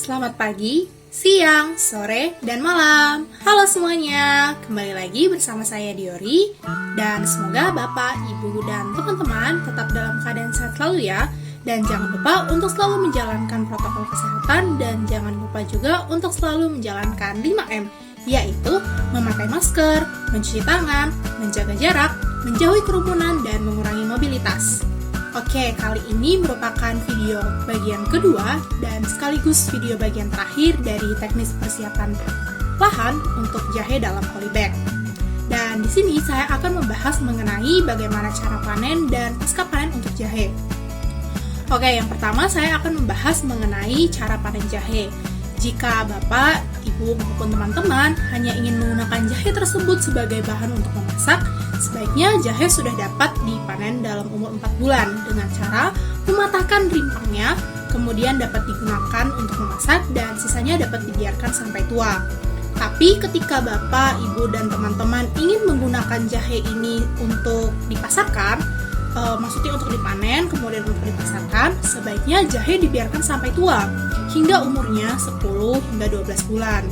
Selamat pagi, siang, sore, dan malam. Halo semuanya, kembali lagi bersama saya Diori. Dan semoga Bapak, Ibu, dan teman-teman tetap dalam keadaan sehat selalu ya. Dan jangan lupa untuk selalu menjalankan protokol kesehatan. Dan jangan lupa juga untuk selalu menjalankan 5M, yaitu memakai masker, mencuci tangan, menjaga jarak, menjauhi kerumunan, dan mengurangi mobilitas. Oke, kali ini merupakan video bagian kedua dan sekaligus video bagian terakhir dari teknis persiapan lahan untuk jahe dalam polybag. Dan di sini saya akan membahas mengenai bagaimana cara panen dan pasca panen untuk jahe. Oke, yang pertama saya akan membahas mengenai cara panen jahe. Jika Bapak, Ibu, maupun teman-teman hanya ingin menggunakan jahe tersebut sebagai bahan untuk memasak, sebaiknya jahe sudah dapat dipanen dalam umur 4 bulan dengan cara mematahkan rimpangnya, kemudian dapat digunakan untuk memasak dan sisanya dapat dibiarkan sampai tua. Tapi ketika Bapak, Ibu, dan teman-teman ingin menggunakan jahe ini untuk dipasarkan, maksudnya untuk dipanen, kemudian untuk dipasarkan, sebaiknya jahe dibiarkan sampai tua, hingga umurnya 10 hingga 12 bulan.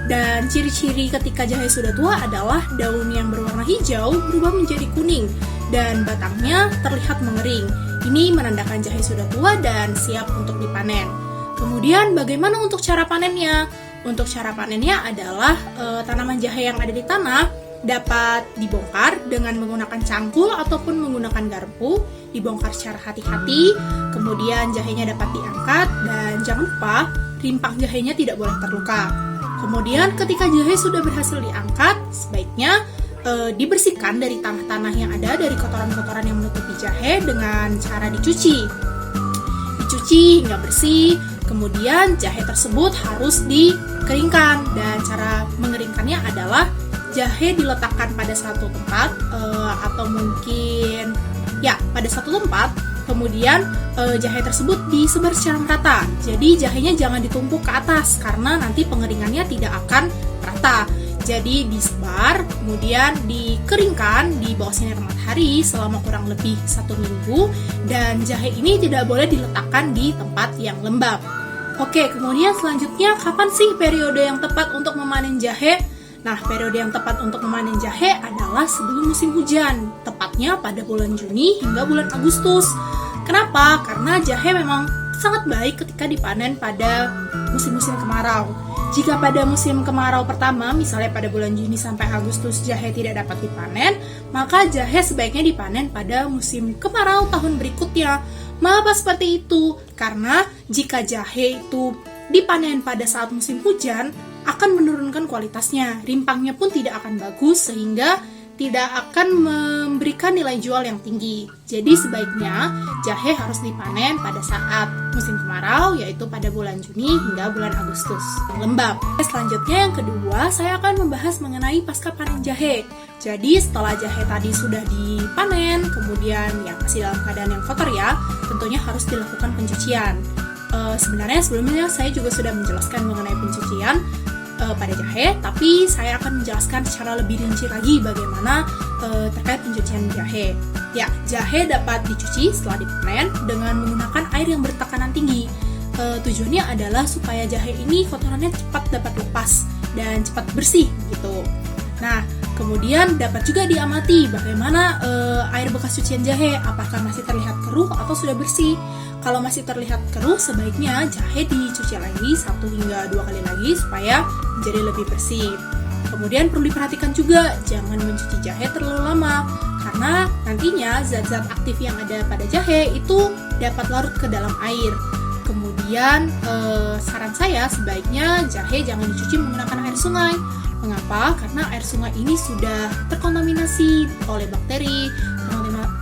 Dan ciri-ciri ketika jahe sudah tua adalah daun yang berwarna hijau berubah menjadi kuning dan batangnya terlihat mengering. Ini menandakan jahe sudah tua dan siap untuk dipanen. Kemudian bagaimana untuk cara panennya? Untuk cara panennya adalah tanaman jahe yang ada di tanah dapat dibongkar dengan menggunakan cangkul ataupun menggunakan garpu, dibongkar secara hati-hati, kemudian jahenya dapat diangkat dan jangan lupa rimpang jahenya tidak boleh terluka. Kemudian ketika jahe sudah berhasil diangkat, sebaiknya dibersihkan dari tanah-tanah yang ada, dari kotoran-kotoran yang menutupi jahe dengan cara dicuci. Dicuci hingga bersih, kemudian jahe tersebut harus dikeringkan dan cara mengeringkannya adalah jahe diletakkan pada satu tempat atau mungkin ya pada satu tempat, kemudian jahe tersebut disebar secara merata. Jadi jahenya jangan ditumpuk ke atas karena nanti pengeringannya tidak akan merata. Jadi disebar, kemudian dikeringkan di bawah sinar matahari selama kurang lebih 1 minggu dan jahe ini tidak boleh diletakkan di tempat yang lembab. Oke, kemudian selanjutnya kapan sih periode yang tepat untuk memanen jahe? Nah, periode yang tepat untuk memanen jahe adalah sebelum musim hujan, tepatnya pada bulan Juni hingga bulan Agustus. Kenapa? Karena jahe memang sangat baik ketika dipanen pada musim-musim kemarau. Jika pada musim kemarau pertama, misalnya pada bulan Juni sampai Agustus jahe tidak dapat dipanen, maka jahe sebaiknya dipanen pada musim kemarau tahun berikutnya. Mengapa seperti itu? Karena jika jahe itu dipanen pada saat musim hujan, akan menurunkan kualitasnya, rimpangnya pun tidak akan bagus sehingga tidak akan memberikan nilai jual yang tinggi. Jadi sebaiknya jahe harus dipanen pada saat musim kemarau, yaitu pada bulan Juni hingga bulan Agustus, lembab. Selanjutnya yang kedua, saya akan membahas mengenai pasca panen jahe. Jadi setelah jahe tadi sudah dipanen, kemudian ya masih dalam keadaan yang kotor ya, tentunya harus dilakukan pencucian. Sebenarnya sebelumnya saya juga sudah menjelaskan mengenai pencucian pada jahe, tapi saya akan menjelaskan secara lebih rinci lagi bagaimana terkait pencucian jahe. Ya, jahe dapat dicuci setelah dipanen dengan menggunakan air yang bertekanan tinggi. Tujuannya adalah supaya jahe ini kotorannya cepat dapat lepas dan cepat bersih gitu. Nah, kemudian dapat juga diamati bagaimana air bekas cucian jahe, apakah masih terlihat keruh atau sudah bersih. Kalau masih terlihat keruh, sebaiknya jahe dicuci lagi 1 hingga 2 kali lagi supaya menjadi lebih bersih. Kemudian perlu diperhatikan juga, jangan mencuci jahe terlalu lama, karena nantinya zat-zat aktif yang ada pada jahe itu dapat larut ke dalam air. Kemudian saran saya sebaiknya jahe jangan dicuci menggunakan air sungai. Mengapa? Karena air sungai ini sudah terkontaminasi oleh bakteri,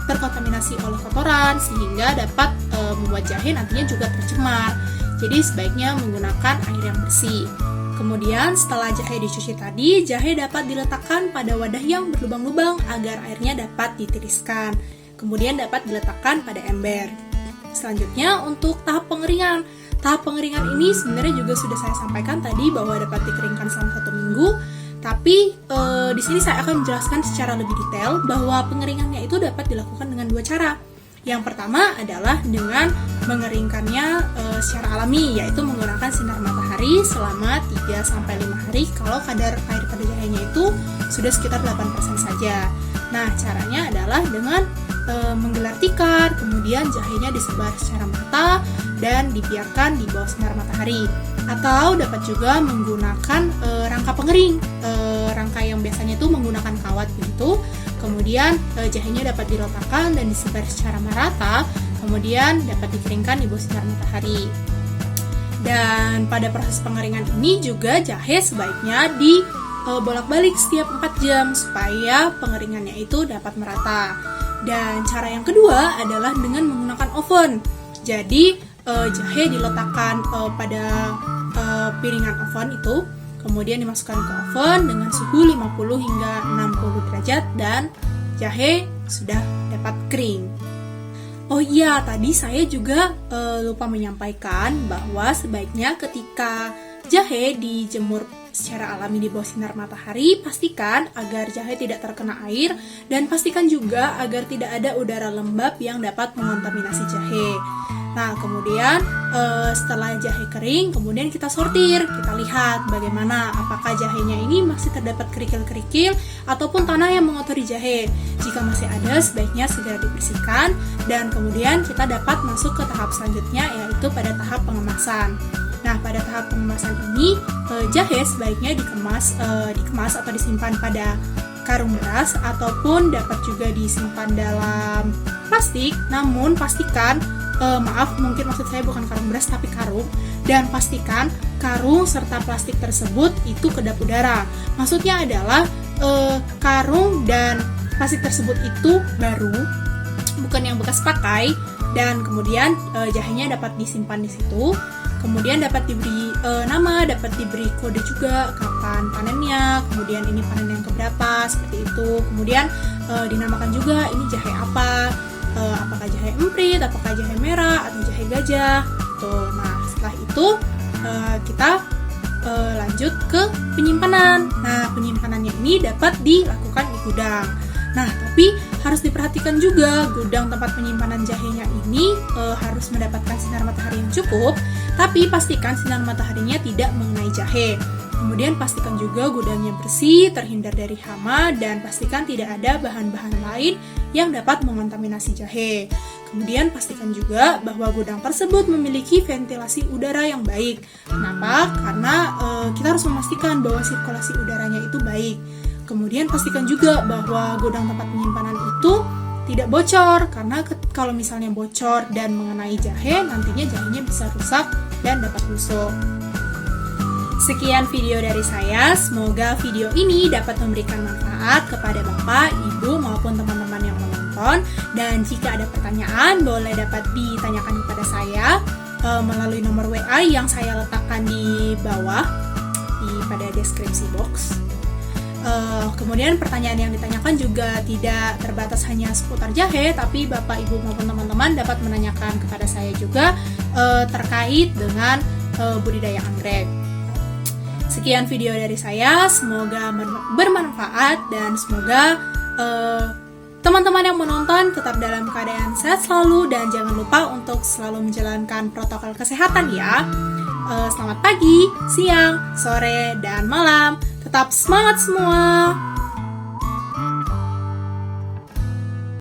terkontaminasi oleh kotoran, sehingga dapat membuat jahe nantinya juga tercemar. Jadi sebaiknya menggunakan air yang bersih. Kemudian setelah jahe dicuci tadi, jahe dapat diletakkan pada wadah yang berlubang-lubang agar airnya dapat ditiriskan. Kemudian dapat diletakkan pada ember. Selanjutnya untuk tahap pengeringan. Tahap pengeringan ini sebenarnya juga sudah saya sampaikan tadi bahwa dapat dikeringkan selama 1 minggu. Tapi di sini saya akan menjelaskan secara lebih detail bahwa pengeringannya itu dapat dilakukan dengan 2 cara. Yang pertama adalah dengan mengeringkannya secara alami, yaitu menggunakan sinar matahari selama 3-5 hari kalau kadar air pada jahenya itu sudah sekitar 8% saja. Nah, caranya adalah dengan menggelar tikar, kemudian jahenya disebar secara merata dan dibiarkan di bawah sinar matahari. Atau dapat juga menggunakan rangka pengering, rangka yang biasanya itu menggunakan kawat gitu. Kemudian jahenya dapat diletakkan dan disebar secara merata, kemudian dapat dikeringkan di bawah sinar matahari. Dan pada proses pengeringan ini juga jahe sebaiknya bolak-balik setiap 4 jam supaya pengeringannya itu dapat merata. Dan cara yang kedua adalah dengan menggunakan oven. Jadi jahe diletakkan pada piringan oven itu, kemudian dimasukkan ke oven dengan suhu 50 hingga 60 derajat dan jahe sudah dapat kering. Oh iya, tadi saya juga lupa menyampaikan bahwa sebaiknya ketika jahe dijemur secara alami di bawah sinar matahari, pastikan agar jahe tidak terkena air dan pastikan juga agar tidak ada udara lembab yang dapat mengontaminasi jahe. Nah, kemudian setelah jahe kering, kemudian kita sortir, kita lihat bagaimana apakah jahenya ini masih terdapat kerikil-kerikil ataupun tanah yang mengotori jahe. Jika masih ada, sebaiknya segera dibersihkan dan kemudian kita dapat masuk ke tahap selanjutnya, yaitu pada tahap pengemasan. Nah, pada tahap pengemasan ini, jahe sebaiknya dikemas atau disimpan pada karung beras ataupun dapat juga disimpan dalam plastik. Namun pastikan, mungkin maksud saya bukan karung beras tapi karung, dan pastikan karung serta plastik tersebut itu kedap udara. Maksudnya adalah karung dan plastik tersebut itu baru, bukan yang bekas pakai, dan kemudian jahenya dapat disimpan di situ. Kemudian dapat diberi nama, dapat diberi kode juga kapan panennya, kemudian ini panen yang keberapa, seperti itu. Kemudian dinamakan juga ini jahe apa, apakah jahe emprit, apakah jahe merah, atau jahe gajah gitu. Nah, setelah itu kita lanjut ke penyimpanan. Nah, penyimpanannya ini dapat dilakukan di gudang. Nah, tapi harus diperhatikan juga gudang tempat penyimpanan jahenya ini harus mendapatkan sinar matahari yang cukup, tapi pastikan sinar mataharinya tidak mengenai jahe. Kemudian pastikan juga gudangnya bersih, terhindar dari hama, dan pastikan tidak ada bahan-bahan lain yang dapat mengontaminasi jahe. Kemudian pastikan juga bahwa gudang tersebut memiliki ventilasi udara yang baik. Kenapa? Karena kita harus memastikan bahwa sirkulasi udaranya itu baik. Kemudian pastikan juga bahwa gudang tempat penyimpanan itu tidak bocor, karena kalau misalnya bocor dan mengenai jahe, nantinya jahenya bisa rusak dan dapat busuk. Sekian video dari saya, semoga video ini dapat memberikan manfaat kepada Bapak, Ibu, maupun teman-teman yang menonton. Dan jika ada pertanyaan, boleh dapat ditanyakan kepada saya melalui nomor WA yang saya letakkan di bawah pada deskripsi box. Kemudian pertanyaan yang ditanyakan juga tidak terbatas hanya seputar jahe, tapi Bapak, Ibu, maupun teman-teman dapat menanyakan kepada saya juga terkait dengan budidaya anggrek. Sekian video dari saya, semoga bermanfaat dan semoga teman-teman yang menonton tetap dalam keadaan sehat selalu dan jangan lupa untuk selalu menjalankan protokol kesehatan ya. Selamat pagi, siang, sore, dan malam. Tetap semangat semua!